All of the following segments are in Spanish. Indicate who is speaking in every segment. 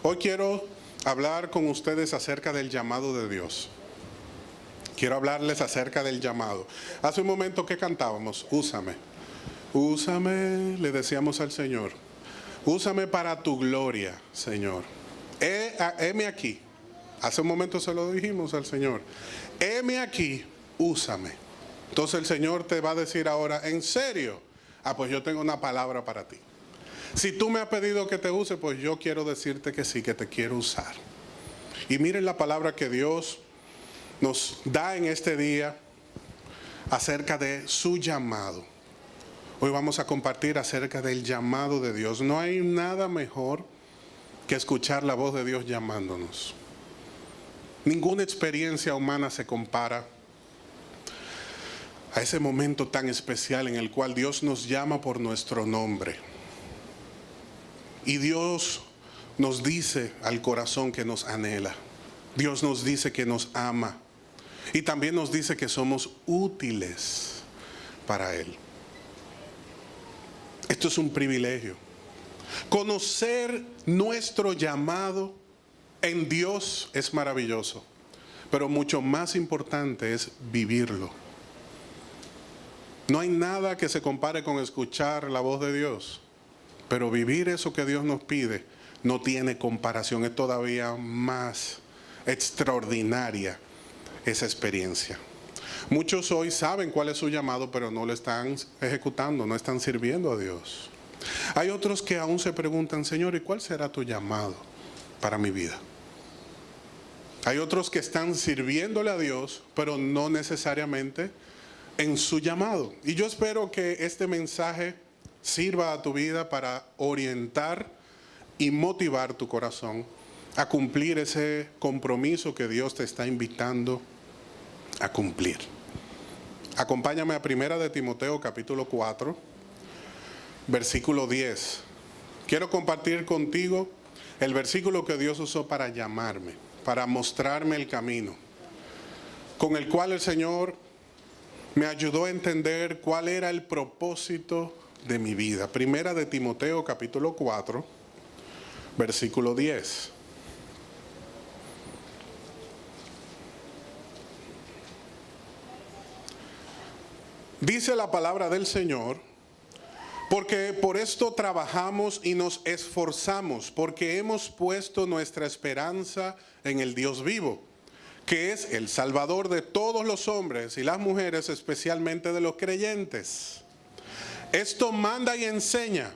Speaker 1: Hoy quiero hablar con ustedes acerca del llamado de Dios. Quiero hablarles acerca del llamado. Hace un momento que cantábamos, úsame. Úsame, le decíamos al Señor. Úsame para tu gloria, Señor. Heme aquí. Hace un momento se lo dijimos al Señor. Heme aquí, úsame. Entonces el Señor te va a decir ahora, ¿en serio? Pues yo tengo una palabra para ti. Si tú me has pedido que te use, pues yo quiero decirte que sí, que te quiero usar. Y miren la palabra que Dios nos da en este día acerca de su llamado. Hoy vamos a compartir acerca del llamado de Dios. No hay nada mejor que escuchar la voz de Dios llamándonos. Ninguna experiencia humana se compara a ese momento tan especial en el cual Dios nos llama por nuestro nombre. Y Dios nos dice al corazón que nos anhela. Dios nos dice que nos ama. Y también nos dice que somos útiles para Él. Esto es un privilegio. Conocer nuestro llamado en Dios es maravilloso. Pero mucho más importante es vivirlo. No hay nada que se compare con escuchar la voz de Dios. Pero vivir eso que Dios nos pide no tiene comparación. Es todavía más extraordinaria esa experiencia. Muchos hoy saben cuál es su llamado, pero no lo están ejecutando, no están sirviendo a Dios. Hay otros que aún se preguntan, Señor, ¿y cuál será tu llamado para mi vida? Hay otros que están sirviéndole a Dios, pero no necesariamente en su llamado. Y yo espero que este mensaje sirva a tu vida para orientar y motivar tu corazón a cumplir ese compromiso que Dios te está invitando a cumplir. Acompáñame a 1 de Timoteo capítulo 4, versículo 10. Quiero compartir contigo el versículo que Dios usó para llamarme, para mostrarme el camino, con el cual el Señor me ayudó a entender cuál era el propósito de mi vida. 1 de Timoteo capítulo 4, versículo 10. Dice la palabra del Señor, porque por esto trabajamos y nos esforzamos, porque hemos puesto nuestra esperanza en el Dios vivo, que es el Salvador de todos los hombres y las mujeres, especialmente de los creyentes. Esto manda y enseña.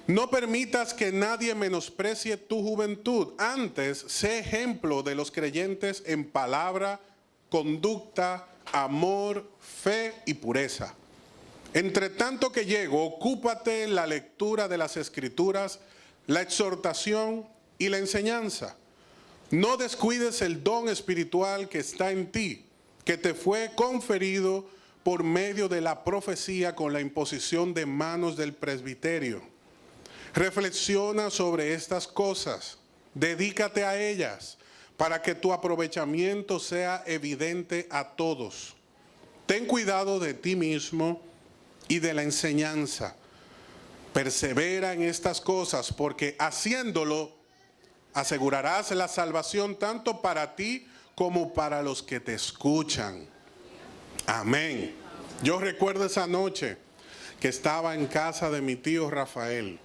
Speaker 1: No permitas que nadie menosprecie tu juventud. Antes, sé ejemplo de los creyentes en palabra, conducta, amor, fe y pureza. Entre tanto que llego, ocúpate en la lectura de las Escrituras, la exhortación y la enseñanza. No descuides el don espiritual que está en ti, que te fue conferido por medio de la profecía con la imposición de manos del presbiterio. Reflexiona sobre estas cosas, dedícate a ellas, para que tu aprovechamiento sea evidente a todos. Ten cuidado de ti mismo y de la enseñanza. Persevera en estas cosas, porque haciéndolo asegurarás la salvación tanto para ti como para los que te escuchan. Amén. Yo recuerdo esa noche que estaba en casa de mi tío Rafael.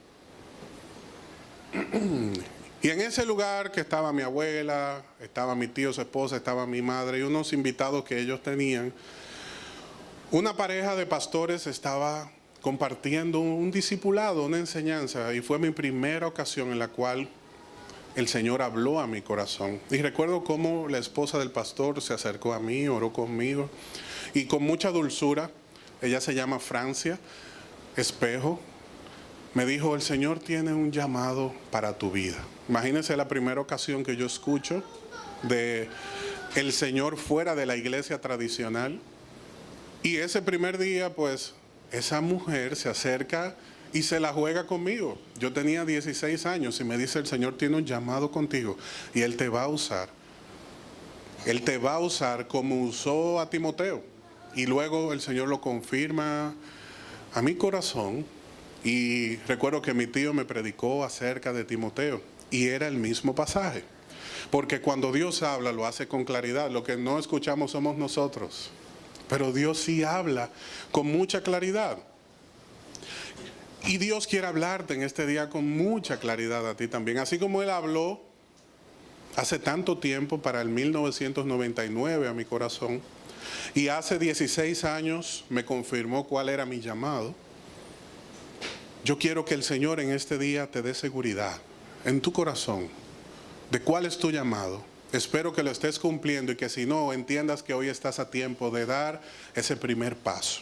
Speaker 1: Y en ese lugar que estaba mi abuela, estaba mi tío, su esposa, estaba mi madre y unos invitados que ellos tenían, una pareja de pastores estaba compartiendo un discipulado, una enseñanza, y fue mi primera ocasión en la cual el Señor habló a mi corazón. Y recuerdo cómo la esposa del pastor se acercó a mí, oró conmigo, y con mucha dulzura, ella se llama Francia Espejo, me dijo, el Señor tiene un llamado para tu vida. Imagínense la primera ocasión que yo escucho de el Señor fuera de la iglesia tradicional. Y ese primer día, pues, esa mujer se acerca y se la juega conmigo. Yo tenía 16 años y me dice, el Señor tiene un llamado contigo y Él te va a usar. Él te va a usar como usó a Timoteo. Y luego el Señor lo confirma a mi corazón Y recuerdo que mi tío me predicó acerca de Timoteo y era el mismo pasaje. Porque cuando Dios habla lo hace con claridad. Lo que no escuchamos somos nosotros. Pero Dios sí habla con mucha claridad. Y Dios quiere hablarte en este día con mucha claridad a ti también. Así como Él habló hace tanto tiempo, para el 1999 a mi corazón. Y hace 16 años me confirmó cuál era mi llamado. Yo quiero que el Señor en este día te dé seguridad en tu corazón de cuál es tu llamado. Espero que lo estés cumpliendo y que si no, entiendas que hoy estás a tiempo de dar ese primer paso.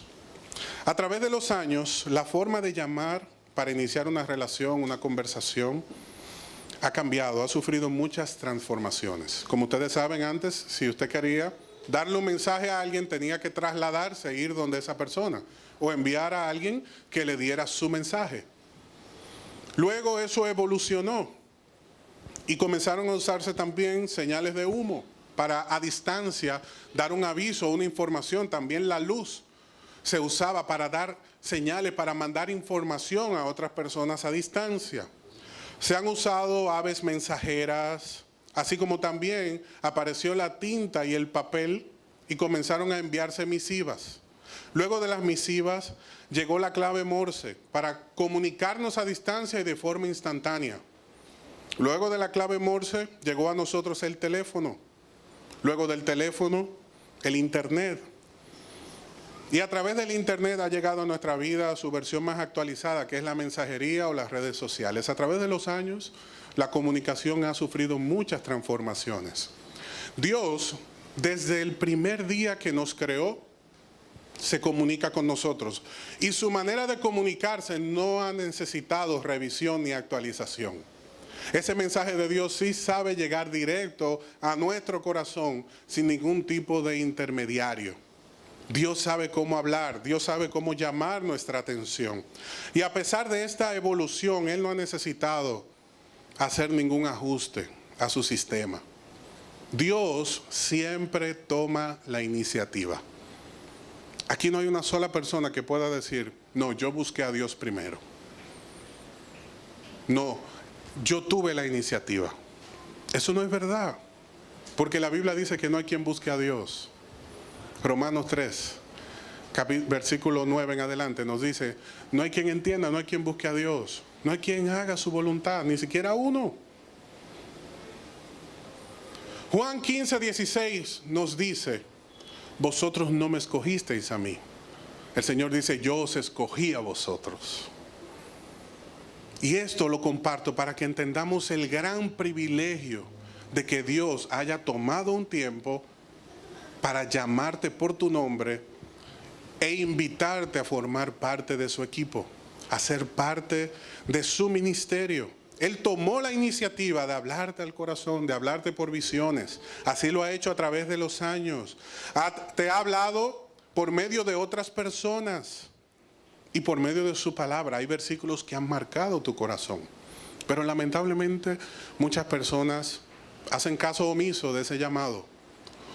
Speaker 1: A través de los años, la forma de llamar para iniciar una relación, una conversación, ha cambiado, ha sufrido muchas transformaciones. Como ustedes saben, antes, si usted quería darle un mensaje a alguien, tenía que trasladarse, ir donde esa persona, o enviar a alguien que le diera su mensaje. Luego eso evolucionó y comenzaron a usarse también señales de humo para a distancia dar un aviso, una información. También la luz se usaba para dar señales, para mandar información a otras personas a distancia. Se han usado aves mensajeras, así como también apareció la tinta y el papel y comenzaron a enviarse misivas. Luego de las misivas llegó la clave Morse para comunicarnos a distancia y de forma instantánea. Luego de la clave Morse llegó a nosotros el teléfono. Luego del teléfono, el Internet. Y a través del Internet ha llegado a nuestra vida su versión más actualizada, que es la mensajería o las redes sociales. A través de los años, la comunicación ha sufrido muchas transformaciones. Dios, desde el primer día que nos creó, se comunica con nosotros. Y su manera de comunicarse no ha necesitado revisión ni actualización. Ese mensaje de Dios sí sabe llegar directo a nuestro corazón sin ningún tipo de intermediario. Dios sabe cómo hablar, Dios sabe cómo llamar nuestra atención. Y a pesar de esta evolución, Él no ha necesitado hacer ningún ajuste a su sistema. Dios siempre toma la iniciativa. Aquí no hay una sola persona que pueda decir, no, yo busqué a Dios primero. No, yo tuve la iniciativa. Eso no es verdad, porque la Biblia dice que no hay quien busque a Dios. Romanos 3, versículo 9 en adelante nos dice, no hay quien entienda, no hay quien busque a Dios, no hay quien haga su voluntad, ni siquiera uno. Juan 15, 16 nos dice, vosotros no me escogisteis a mí. El Señor dice, yo os escogí a vosotros. Y esto lo comparto para que entendamos el gran privilegio de que Dios haya tomado un tiempo para llamarte por tu nombre e invitarte a formar parte de su equipo, a ser parte de su ministerio. Él tomó la iniciativa de hablarte al corazón, de hablarte por visiones. Así lo ha hecho a través de los años. Te ha hablado por medio de otras personas y por medio de su palabra. Hay versículos que han marcado tu corazón. Pero lamentablemente muchas personas hacen caso omiso de ese llamado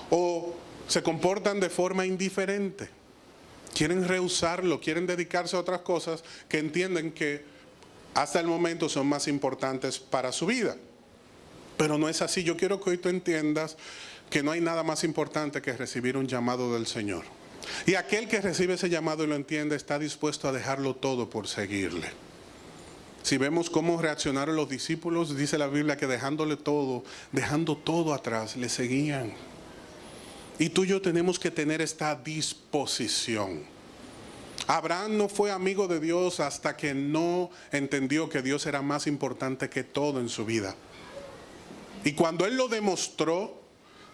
Speaker 1: o se comportan de forma indiferente. Quieren rehusarlo, quieren dedicarse a otras cosas que entienden que hasta el momento son más importantes para su vida. Pero no es así. Yo quiero que hoy tú entiendas que no hay nada más importante que recibir un llamado del Señor. Y aquel que recibe ese llamado y lo entiende está dispuesto a dejarlo todo por seguirle. Si vemos cómo reaccionaron los discípulos, dice la Biblia que dejando todo atrás, le seguían. Y tú y yo tenemos que tener esta disposición. Abraham no fue amigo de Dios hasta que no entendió que Dios era más importante que todo en su vida. Y cuando él lo demostró,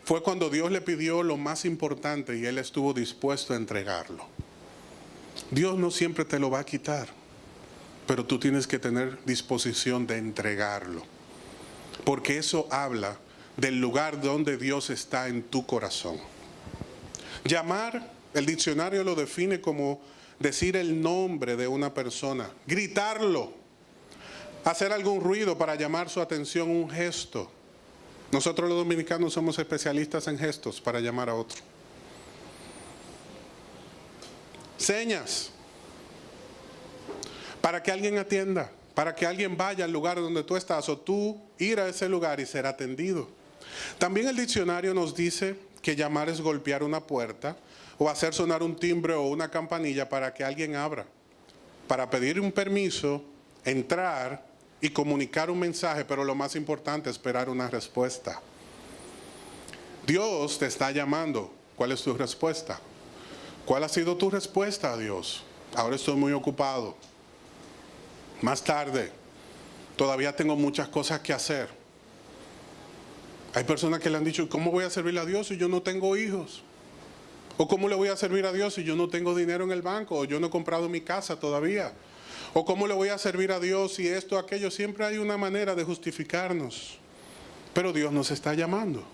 Speaker 1: fue cuando Dios le pidió lo más importante y él estuvo dispuesto a entregarlo. Dios no siempre te lo va a quitar, pero tú tienes que tener disposición de entregarlo. Porque eso habla del lugar donde Dios está en tu corazón. Llamar, el diccionario lo define como decir el nombre de una persona, gritarlo, hacer algún ruido para llamar su atención, un gesto. Nosotros los dominicanos somos especialistas en gestos para llamar a otro. Señas. para que alguien atienda, para que alguien vaya al lugar donde tú estás o tú ir a ese lugar y ser atendido. También el diccionario nos dice que llamar es golpear una puerta o hacer sonar un timbre o una campanilla para que alguien abra, para pedir un permiso, entrar y comunicar un mensaje, pero lo más importante, esperar una respuesta. Dios te está llamando. ¿Cuál es tu respuesta? ¿Cuál ha sido tu respuesta a Dios? Ahora estoy muy ocupado. Más tarde. Todavía tengo muchas cosas que hacer. Hay personas que le han dicho, ¿cómo voy a servirle a Dios si yo no tengo hijos? ¿O cómo le voy a servir a Dios si yo no tengo dinero en el banco? ¿O yo no he comprado mi casa todavía? ¿O cómo le voy a servir a Dios si esto, aquello? Siempre hay una manera de justificarnos. Pero Dios nos está llamando.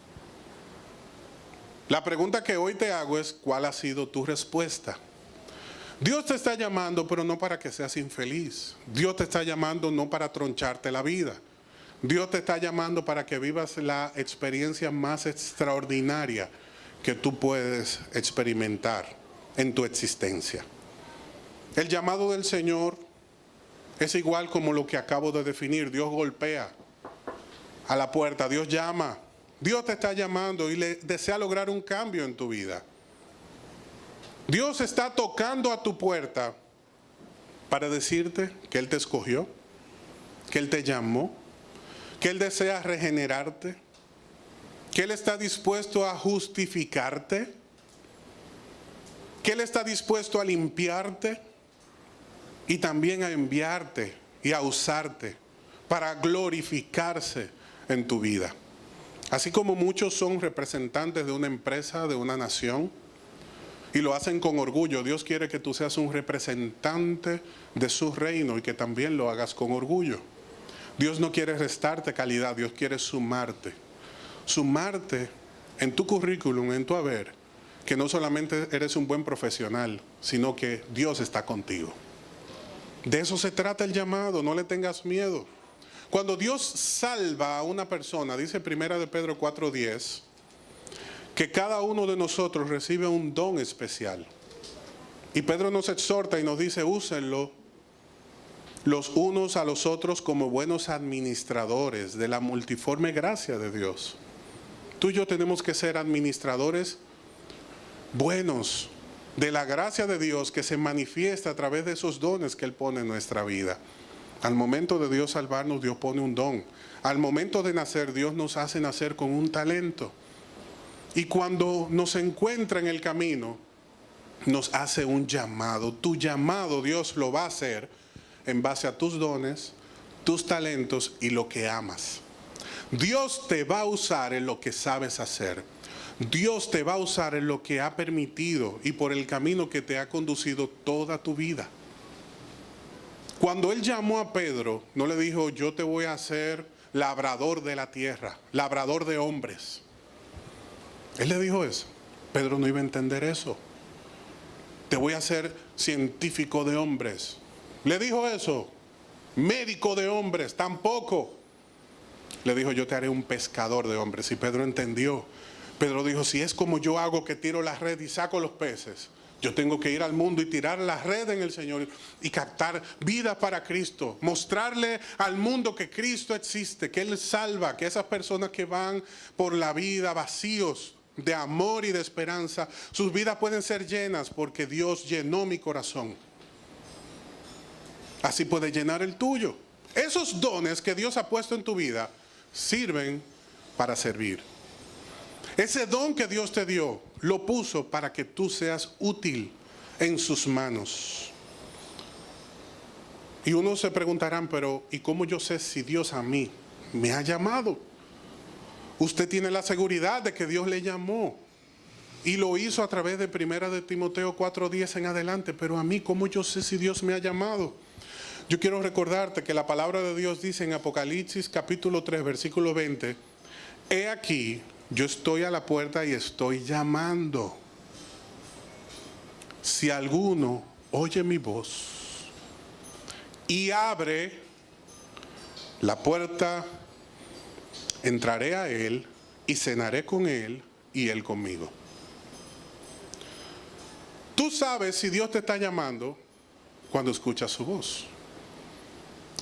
Speaker 1: La pregunta que hoy te hago es, ¿cuál ha sido tu respuesta? Dios te está llamando, pero no para que seas infeliz. Dios te está llamando no para troncharte la vida. Dios te está llamando para que vivas la experiencia más extraordinaria que tú puedes experimentar en tu existencia. El llamado del Señor es igual como lo que acabo de definir. Dios golpea a la puerta, Dios llama. Dios te está llamando y le desea lograr un cambio en tu vida. Dios está tocando a tu puerta para decirte que Él te escogió, que Él te llamó, que Él desea regenerarte, que Él está dispuesto a justificarte, que Él está dispuesto a limpiarte y también a enviarte y a usarte para glorificarse en tu vida. Así como muchos son representantes de una empresa, de una nación, y lo hacen con orgullo, Dios quiere que tú seas un representante de su reino y que también lo hagas con orgullo. Dios no quiere restarte calidad, Dios quiere sumarte. Sumarte en tu currículum, en tu haber, que no solamente eres un buen profesional, sino que Dios está contigo. De eso se trata el llamado, no le tengas miedo. Cuando Dios salva a una persona, dice 1 de Pedro 4:10, que cada uno de nosotros recibe un don especial. Y Pedro nos exhorta y nos dice, úsenlo los unos a los otros como buenos administradores de la multiforme gracia de Dios. Tú y yo tenemos que ser administradores buenos de la gracia de Dios que se manifiesta a través de esos dones que Él pone en nuestra vida. Al momento de Dios salvarnos, Dios pone un don. Al momento de nacer, Dios nos hace nacer con un talento. Y cuando nos encuentra en el camino, nos hace un llamado. Tu llamado Dios lo va a hacer en base a tus dones, tus talentos y lo que amas. Dios te va a usar en lo que sabes hacer. Dios te va a usar en lo que ha permitido y por el camino que te ha conducido toda tu vida. Cuando Él llamó a Pedro, no le dijo, yo te voy a hacer labrador de la tierra, labrador de hombres. Él le dijo eso. Pedro no iba a entender eso. Te voy a hacer científico de hombres. Le dijo eso. Médico de hombres, tampoco. Le dijo, yo te haré un pescador de hombres. Y Pedro entendió. Pedro dijo, si es como yo hago que tiro la red y saco los peces, yo tengo que ir al mundo y tirar la red en el Señor y captar vidas para Cristo. Mostrarle al mundo que Cristo existe, que Él salva, que esas personas que van por la vida vacíos de amor y de esperanza, sus vidas pueden ser llenas porque Dios llenó mi corazón. Así puede llenar el tuyo. Esos dones que Dios ha puesto en tu vida sirven para servir. Ese don que Dios te dio, lo puso para que tú seas útil en sus manos. Y unos se preguntarán, pero ¿y cómo yo sé si Dios a mí me ha llamado? Usted tiene la seguridad de que Dios le llamó y lo hizo a través de 1 de Timoteo 4:10 en adelante, pero a mí, ¿cómo yo sé si Dios me ha llamado? Yo quiero recordarte que la palabra de Dios dice en Apocalipsis capítulo 3, versículo 20, he aquí, yo estoy a la puerta y estoy llamando. Si alguno oye mi voz y abre la puerta, entraré a él y cenaré con él y él conmigo. Tú sabes si Dios te está llamando cuando escuchas su voz.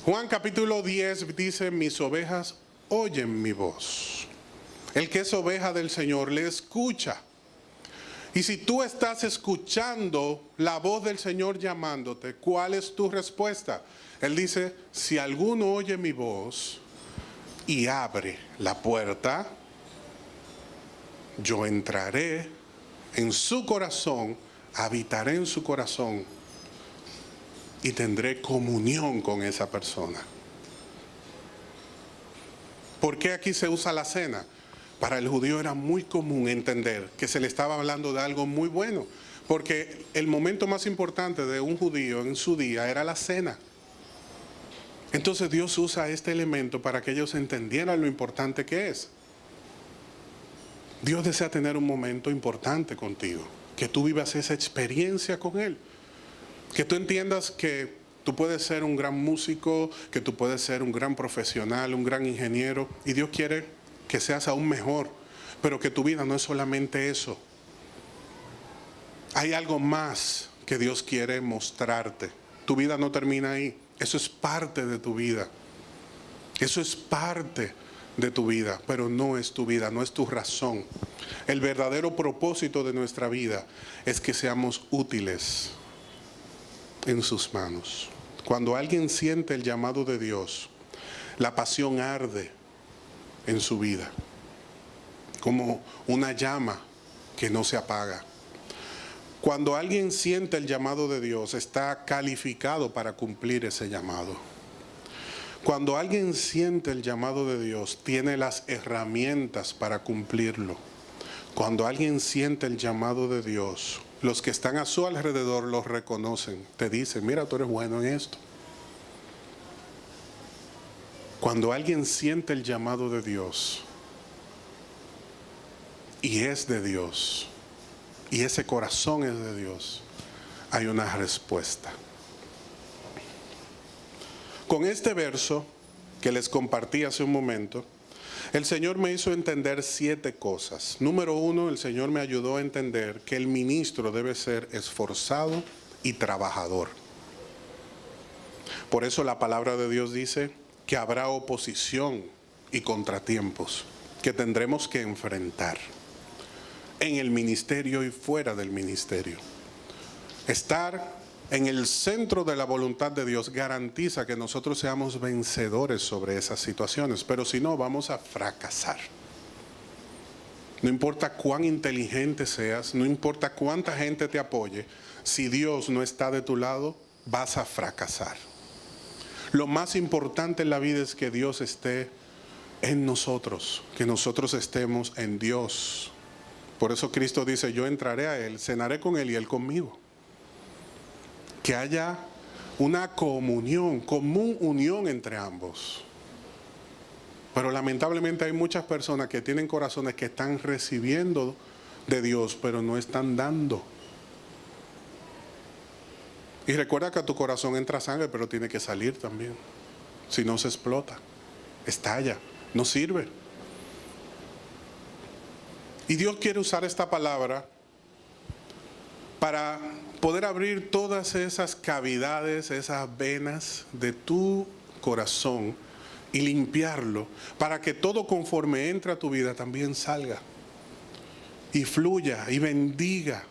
Speaker 1: Juan capítulo 10 dice, mis ovejas oyen mi voz. El que es oveja del Señor le escucha. Y si tú estás escuchando la voz del Señor llamándote, ¿cuál es tu respuesta? Él dice, si alguno oye mi voz y abre la puerta, yo entraré en su corazón, habitaré en su corazón y tendré comunión con esa persona. ¿Por qué aquí se usa la cena? Para el judío era muy común entender que se le estaba hablando de algo muy bueno, porque el momento más importante de un judío en su día era la cena. Entonces Dios usa este elemento para que ellos entendieran lo importante que es. Dios desea tener un momento importante contigo, que tú vivas esa experiencia con Él, que tú entiendas que tú puedes ser un gran músico, que tú puedes ser un gran profesional, un gran ingeniero, y Dios quiere que seas aún mejor, pero que tu vida no es solamente eso. Hay algo más que Dios quiere mostrarte. Tu vida no termina ahí. Eso es parte de tu vida. Eso es parte de tu vida, pero no es tu vida, no es tu razón. El verdadero propósito de nuestra vida es que seamos útiles en sus manos. Cuando alguien siente el llamado de Dios, la pasión arde en su vida, como una llama que no se apaga. Cuando alguien siente el llamado de Dios, está calificado para cumplir ese llamado. Cuando alguien siente el llamado de Dios, tiene las herramientas para cumplirlo. Cuando alguien siente el llamado de Dios, los que están a su alrededor los reconocen, te dicen, mira, tú eres bueno en esto. Cuando alguien siente el llamado de Dios y es de Dios, y ese corazón es de Dios, hay una respuesta. Con este verso que les compartí hace un momento, el Señor me hizo entender 7 cosas. Número 1, el Señor me ayudó a entender que el ministro debe ser esforzado y trabajador. Por eso la palabra de Dios dice que habrá oposición y contratiempos que tendremos que enfrentar en el ministerio y fuera del ministerio. Estar en el centro de la voluntad de Dios garantiza que nosotros seamos vencedores sobre esas situaciones, pero si no, vamos a fracasar. No importa cuán inteligente seas, no importa cuánta gente te apoye, si Dios no está de tu lado, vas a fracasar. Lo más importante en la vida es que Dios esté en nosotros, que nosotros estemos en Dios. Por eso Cristo dice, yo entraré a Él, cenaré con Él y Él conmigo. Que haya una comunión, común unión entre ambos. Pero lamentablemente hay muchas personas que tienen corazones que están recibiendo de Dios, pero no están dando. Y recuerda que a tu corazón entra sangre, pero tiene que salir también. Si no, se explota, estalla, no sirve. Y Dios quiere usar esta palabra para poder abrir todas esas cavidades, esas venas de tu corazón y limpiarlo, para que todo conforme entra a tu vida también salga y fluya y bendiga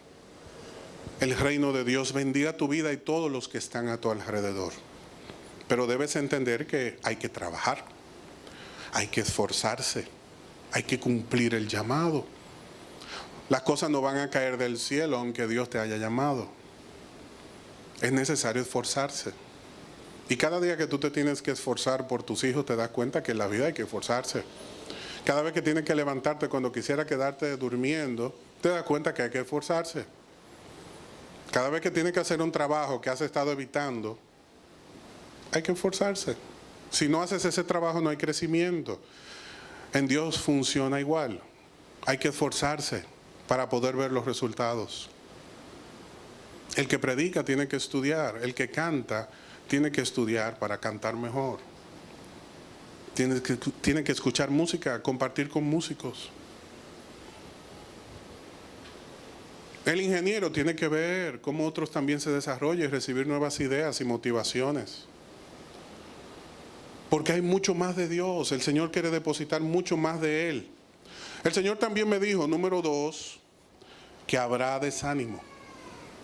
Speaker 1: el reino de Dios, bendiga tu vida y todos los que están a tu alrededor. Pero debes entender que hay que trabajar, hay que esforzarse, hay que cumplir el llamado. Las cosas no van a caer del cielo aunque Dios te haya llamado. Es necesario esforzarse. Y cada día que tú te tienes que esforzar por tus hijos, te das cuenta que en la vida hay que esforzarse. Cada vez que tienes que levantarte cuando quisiera quedarte durmiendo, te das cuenta que hay que esforzarse. Cada vez que tienes que hacer un trabajo que has estado evitando, hay que esforzarse. Si no haces ese trabajo, no hay crecimiento. En Dios funciona igual. Hay que esforzarse para poder ver los resultados. El que predica tiene que estudiar. El que canta tiene que estudiar para cantar mejor. Tiene que escuchar música, compartir con músicos. El ingeniero tiene que ver cómo otros también se desarrollan y recibir nuevas ideas y motivaciones. Porque hay mucho más de Dios. El Señor quiere depositar mucho más de Él. El Señor también me dijo, número 2, que habrá desánimo.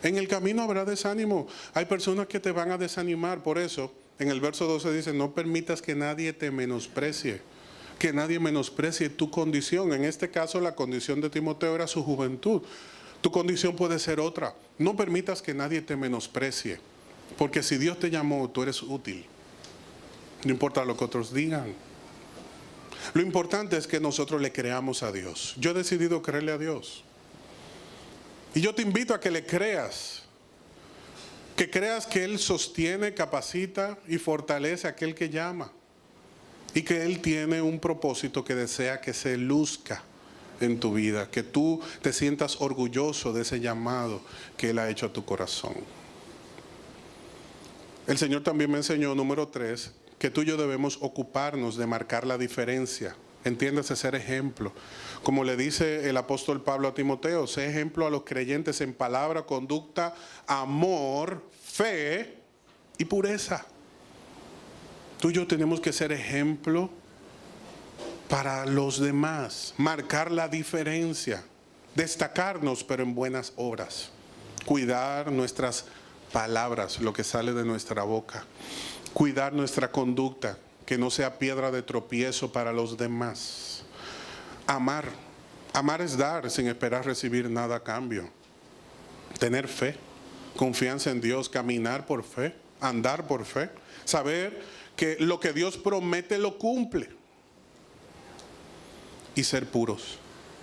Speaker 1: En el camino habrá desánimo. Hay personas que te van a desanimar. Por eso, en el verso 12 dice, no permitas que nadie te menosprecie. Que nadie menosprecie tu condición. En este caso, la condición de Timoteo era su juventud. Tu condición puede ser otra. No permitas que nadie te menosprecie. Porque si Dios te llamó, tú eres útil. No importa lo que otros digan. Lo importante es que nosotros le creamos a Dios. Yo he decidido creerle a Dios. Y yo te invito a que le creas. Que creas que Él sostiene, capacita y fortalece a aquel que llama. Y que Él tiene un propósito que desea que se luzca en tu vida. Que tú te sientas orgulloso de ese llamado que Él ha hecho a tu corazón. El Señor también me enseñó, número 3, que tú y yo debemos ocuparnos de marcar la diferencia. Entiéndase, ser ejemplo. Como le dice el apóstol Pablo a Timoteo, sé ejemplo a los creyentes en palabra, conducta, amor, fe y pureza. Tú y yo tenemos que ser ejemplo para los demás, marcar la diferencia, destacarnos pero en buenas obras, cuidar nuestras palabras, lo que sale de nuestra boca, cuidar nuestra conducta, que no sea piedra de tropiezo para los demás. Amar es dar sin esperar recibir nada a cambio. Tener fe, confianza en Dios, caminar por fe, andar por fe, saber que lo que Dios promete lo cumple. Y ser puros,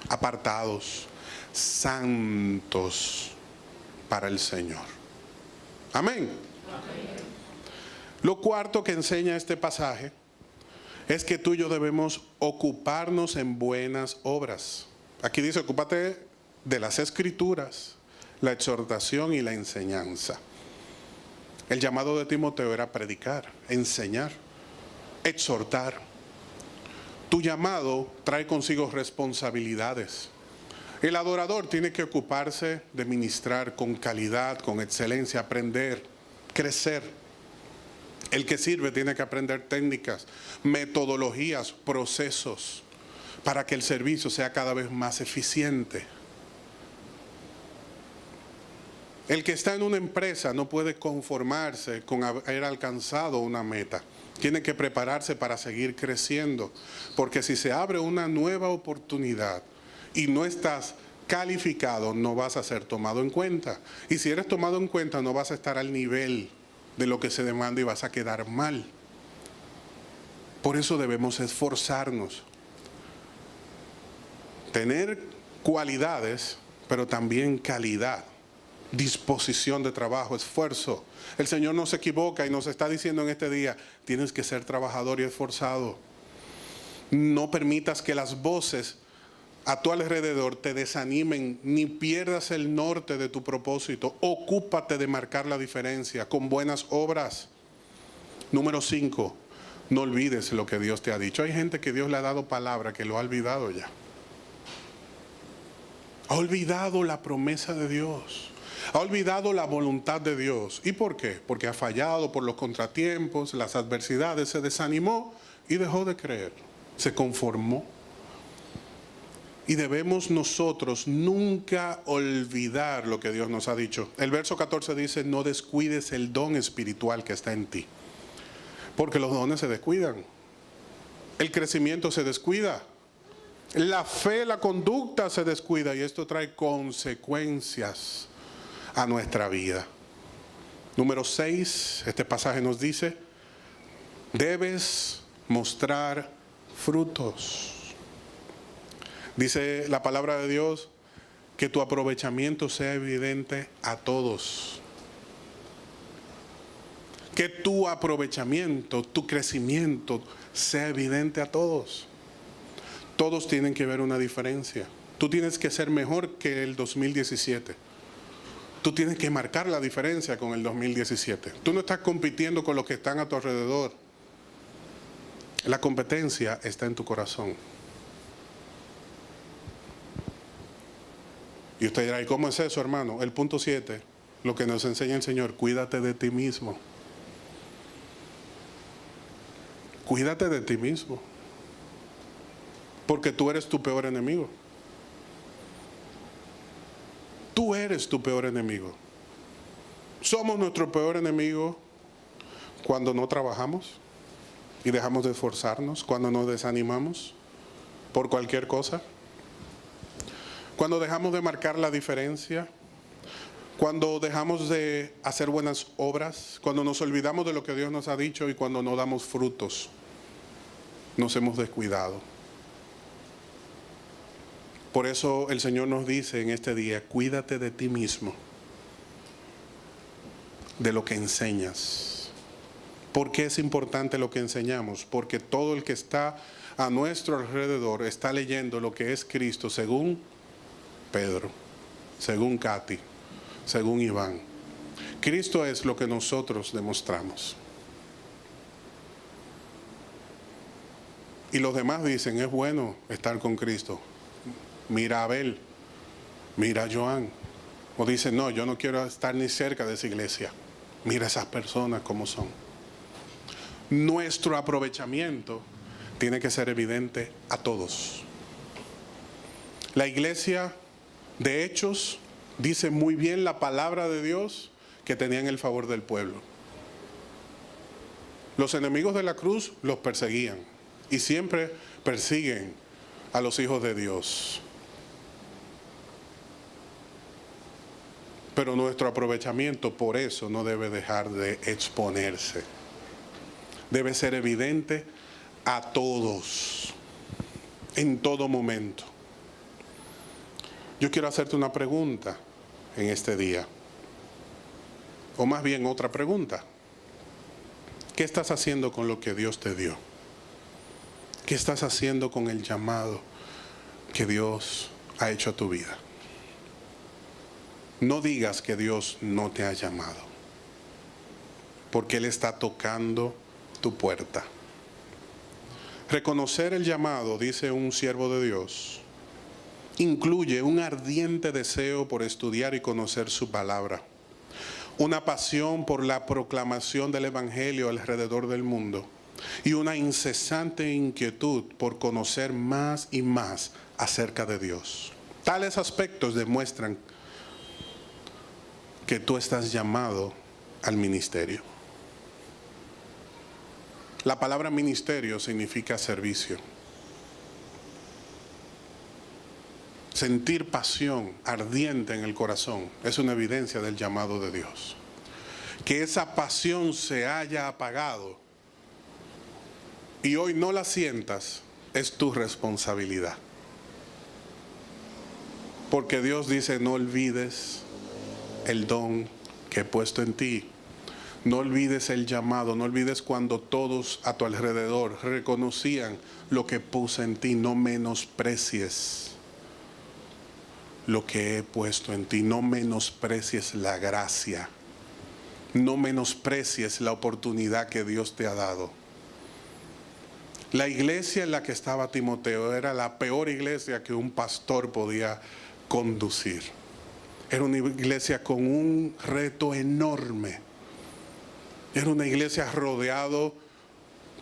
Speaker 1: apartados, santos para el Señor. Amén. Lo cuarto que enseña este pasaje es que tú y yo debemos ocuparnos en buenas obras. Aquí dice, ocúpate de las escrituras, la exhortación y la enseñanza. El llamado de Timoteo era predicar, enseñar, exhortar. Tu llamado trae consigo responsabilidades. El adorador tiene que ocuparse de ministrar con calidad, con excelencia, aprender, crecer. El que sirve tiene que aprender técnicas, metodologías, procesos, para que el servicio sea cada vez más eficiente. El que está en una empresa no puede conformarse con haber alcanzado una meta. Tiene que prepararse para seguir creciendo, porque si se abre una nueva oportunidad y no estás calificado, no vas a ser tomado en cuenta. Y si eres tomado en cuenta, no vas a estar al nivel de lo que se demanda y vas a quedar mal. Por eso debemos esforzarnos. Tener cualidades, pero también calidad, disposición de trabajo, esfuerzo. El Señor no se equivoca y nos está diciendo en este día, tienes que ser trabajador y esforzado. No permitas que las voces a tu alrededor te desanimen, ni pierdas el norte de tu propósito. Ocúpate de marcar la diferencia con buenas obras. Número 5, no olvides lo que Dios te ha dicho. Hay gente que Dios le ha dado palabra que lo ha olvidado ya. Ha olvidado la promesa de Dios. Ha olvidado la voluntad de Dios. ¿Y por qué? Porque ha fallado por los contratiempos, las adversidades, se desanimó y dejó de creer. Se conformó. Y debemos nosotros nunca olvidar lo que Dios nos ha dicho. El verso 14 dice, no descuides el don espiritual que está en ti. Porque los dones se descuidan. El crecimiento se descuida. La fe, la conducta se descuida. Y esto trae consecuencias a nuestra vida. Número 6, este pasaje nos dice, debes mostrar frutos. Dice la palabra de Dios que tu aprovechamiento sea evidente a todos. Que tu aprovechamiento, tu crecimiento sea evidente a todos. Todos tienen que ver una diferencia. Tú tienes que ser mejor que el 2017. Tú tienes que marcar la diferencia con el 2017. Tú no estás compitiendo con los que están a tu alrededor. La competencia está en tu corazón. Y usted dirá, ¿y cómo es eso, hermano? El punto 7, lo que nos enseña el Señor, cuídate de ti mismo. Cuídate de ti mismo, porque tú eres tu peor enemigo. Tú eres tu peor enemigo. Somos nuestro peor enemigo cuando no trabajamos y dejamos de esforzarnos, cuando nos desanimamos por cualquier cosa, cuando dejamos de marcar la diferencia, cuando dejamos de hacer buenas obras, cuando nos olvidamos de lo que Dios nos ha dicho y cuando no damos frutos, nos hemos descuidado. Por eso el Señor nos dice en este día, cuídate de ti mismo, de lo que enseñas. ¿Por qué es importante lo que enseñamos? Porque todo el que está a nuestro alrededor está leyendo lo que es Cristo según Pedro, según Katy, según Iván. Cristo es lo que nosotros demostramos. Y los demás dicen, es bueno estar con Cristo. Mira a Abel, mira a Joan. O dicen, no, yo no quiero estar ni cerca de esa iglesia. Mira a esas personas como son. Nuestro aprovechamiento tiene que ser evidente a todos. La iglesia de Hechos dice muy bien la palabra de Dios que tenían el favor del pueblo. Los enemigos de la cruz los perseguían y siempre persiguen a los hijos de Dios. Pero nuestro aprovechamiento por eso no debe dejar de exponerse. Debe ser evidente a todos, en todo momento. Yo quiero hacerte una pregunta en este día, o más bien otra pregunta. ¿Qué estás haciendo con lo que Dios te dio? ¿Qué estás haciendo con el llamado que Dios ha hecho a tu vida? No digas que Dios no te ha llamado, porque Él está tocando tu puerta. Reconocer el llamado, dice un siervo de Dios, incluye un ardiente deseo por estudiar y conocer su palabra, una pasión por la proclamación del Evangelio alrededor del mundo y una incesante inquietud por conocer más y más acerca de Dios. Tales aspectos demuestran que tú estás llamado al ministerio. La palabra ministerio significa servicio. Sentir pasión ardiente en el corazón es una evidencia del llamado de Dios. Que esa pasión se haya apagado y hoy no la sientas es tu responsabilidad. Porque Dios dice, no olvides el don que he puesto en ti. No olvides el llamado, no olvides cuando todos a tu alrededor reconocían lo que puse en ti. No menosprecies lo que he puesto en ti. No menosprecies la gracia. No menosprecies la oportunidad que Dios te ha dado. La iglesia en la que estaba Timoteo era la peor iglesia que un pastor podía conducir. Era una iglesia con un reto enorme. Era una iglesia rodeado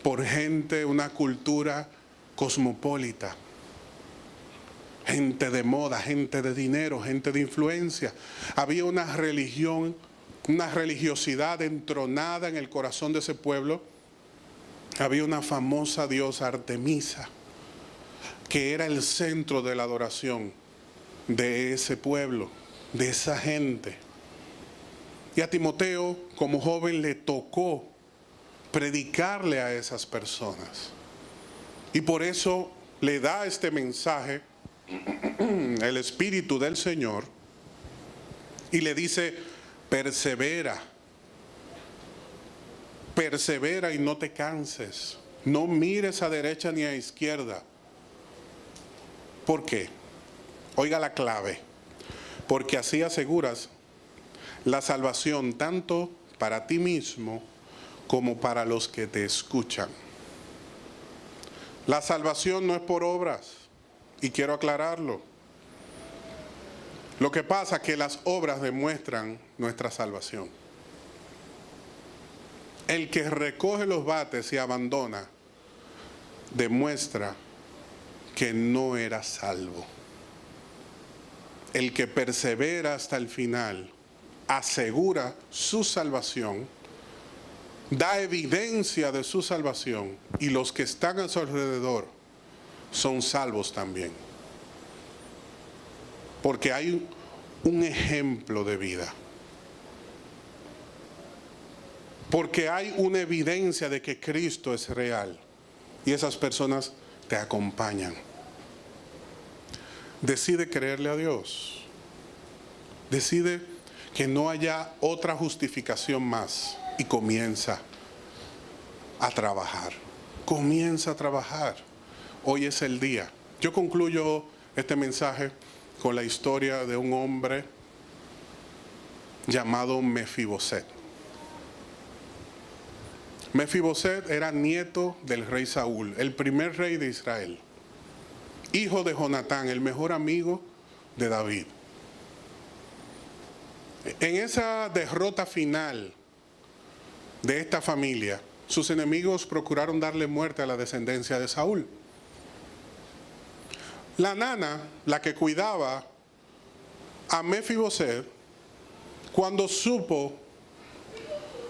Speaker 1: por gente, una cultura cosmopolita. Gente de moda, gente de dinero, gente de influencia. Había una religión, una religiosidad entronada en el corazón de ese pueblo. Había una famosa diosa Artemisa, que era el centro de la adoración de ese pueblo, de esa gente. Y a Timoteo, como joven, le tocó predicarle a esas personas. Y por eso le da este mensaje el Espíritu del Señor y le dice, persevera. Persevera y no te canses. No mires a derecha ni a izquierda. ¿Por qué? Oiga la clave. Porque así aseguras la salvación tanto para ti mismo como para los que te escuchan. La salvación no es por obras, y quiero aclararlo. Lo que pasa es que las obras demuestran nuestra salvación. El que recoge los bates y abandona demuestra que no era salvo. El que persevera hasta el final asegura su salvación, da evidencia de su salvación, y los que están a su alrededor son salvos también. Porque hay un ejemplo de vida. Porque hay una evidencia de que Cristo es real. Y esas personas te acompañan. Decide creerle a Dios. Decide que no haya otra justificación más. Y comienza a trabajar. Comienza a trabajar. Hoy es el día. Yo concluyo este mensaje con la historia de un hombre llamado Mefiboset. Mefiboset era nieto del rey Saúl, el primer rey de Israel, hijo de Jonatán, el mejor amigo de David. En esa derrota final de esta familia, sus enemigos procuraron darle muerte a la descendencia de Saúl. La nana, la que cuidaba a Mefiboset, cuando supo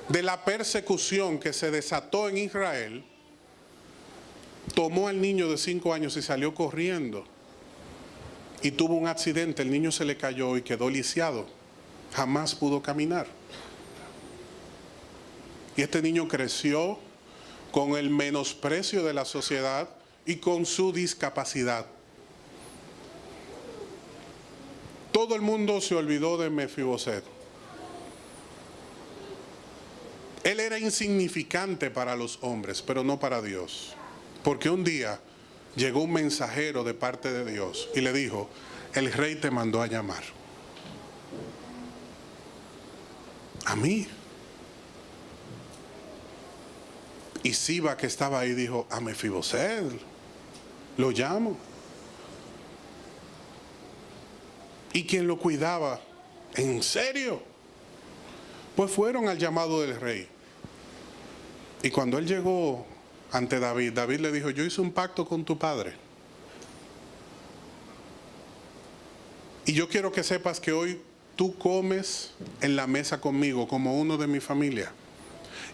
Speaker 1: de la persecución que se desató en Israel, tomó al niño de 5 años y salió corriendo. Y tuvo un accidente, el niño se le cayó y quedó lisiado. Jamás pudo caminar. Y este niño creció con el menosprecio de la sociedad y con su discapacidad. Todo el mundo se olvidó de Mefiboset. Él era insignificante para los hombres, pero no para Dios. Porque un día llegó un mensajero de parte de Dios y le dijo: el rey te mandó a llamar. A mí. Y Siba, que estaba ahí, dijo: a Mefiboset lo llamo. ¿Y quién lo cuidaba? ¿En serio? Pues fueron al llamado del rey. Y cuando él llegó ante David, David le dijo: yo hice un pacto con tu padre. Y yo quiero que sepas que hoy tú comes en la mesa conmigo como uno de mi familia.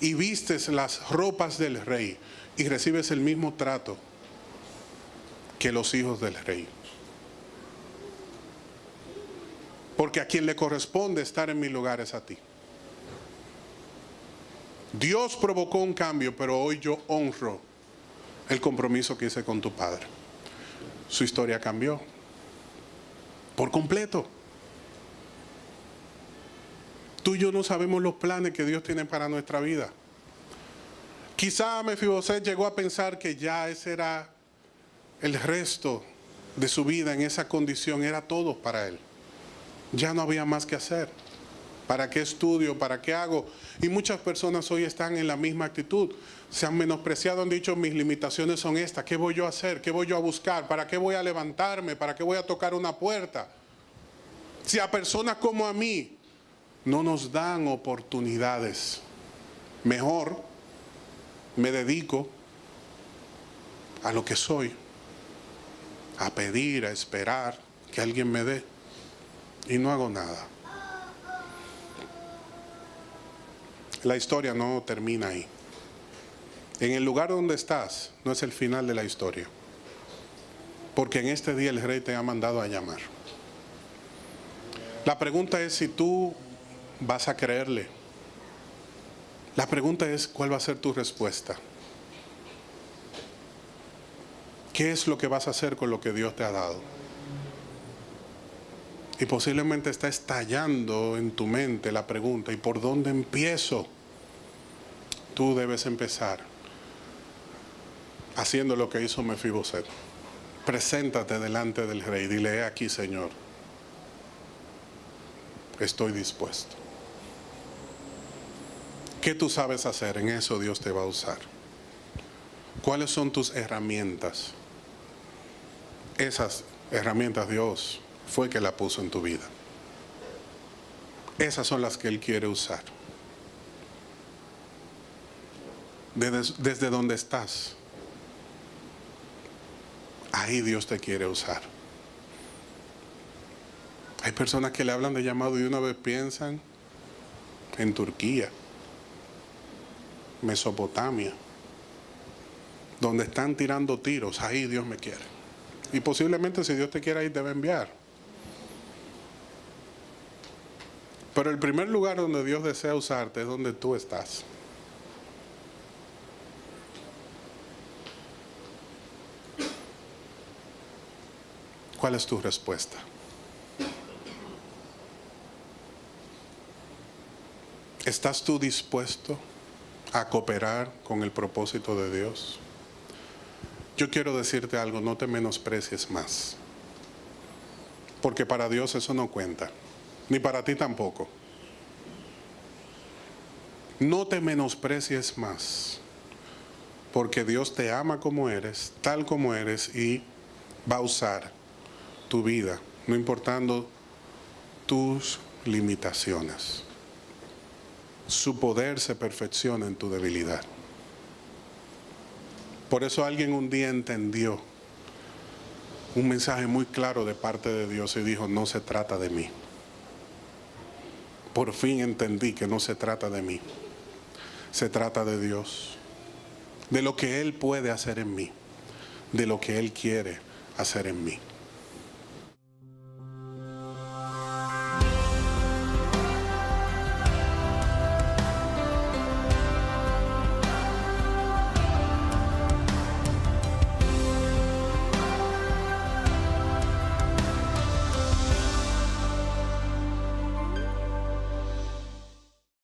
Speaker 1: Y vistes las ropas del rey y recibes el mismo trato que los hijos del rey. Porque a quien le corresponde estar en mi lugar es a ti. Dios provocó un cambio, pero hoy yo honro el compromiso que hice con tu padre. Su historia cambió por completo. Tú y yo no sabemos los planes que Dios tiene para nuestra vida. Quizá Mefiboset llegó a pensar que ya ese era el resto de su vida en esa condición, era todo para él. Ya no había más que hacer. ¿Para qué estudio? ¿Para qué hago? Y muchas personas hoy están en la misma actitud. Se han menospreciado, han dicho: mis limitaciones son estas. ¿Qué voy yo a hacer? ¿Qué voy yo a buscar? ¿Para qué voy a levantarme? ¿Para qué voy a tocar una puerta? Si a personas como a mí no nos dan oportunidades, mejor me dedico a lo que soy, a pedir, a esperar que alguien me dé, y no hago nada. La historia no termina ahí. En el lugar donde estás no es el final de la historia, porque en este día el rey te ha mandado a llamar. La pregunta es si tú vas a creerle. La pregunta es: ¿cuál va a ser tu respuesta? ¿Qué es lo que vas a hacer con lo que Dios te ha dado? Y posiblemente está estallando en tu mente la pregunta: ¿y por dónde empiezo? Tú debes empezar haciendo lo que hizo Mefiboset. Preséntate delante del rey. Dile: he aquí, Señor, estoy dispuesto. ¿Qué tú sabes hacer? En eso Dios te va a usar. ¿Cuáles son tus herramientas? Esas herramientas Dios fue que la puso en tu vida. Esas son las que Él quiere usar. Desde donde estás, ahí Dios te quiere usar. Hay personas que le hablan de llamado y una vez piensan en Turquía, Mesopotamia, donde están tirando tiros, ahí Dios me quiere. Y posiblemente si Dios te quiere ahí te va a enviar. Pero el primer lugar donde Dios desea usarte es donde tú estás. ¿Cuál es tu respuesta? ¿Estás tú dispuesto a cooperar con el propósito de Dios? Yo quiero decirte algo, no te menosprecies más. Porque para Dios eso no cuenta, ni para ti tampoco. No te menosprecies más, porque Dios te ama como eres, tal como eres, y va a usar tu vida, no importando tus limitaciones. Su poder se perfecciona en tu debilidad. Por eso alguien un día entendió un mensaje muy claro de parte de Dios y dijo, no se trata de mí. Por fin entendí que no se trata de mí. Se trata de Dios, de lo que Él puede hacer en mí, de lo que Él quiere hacer en mí.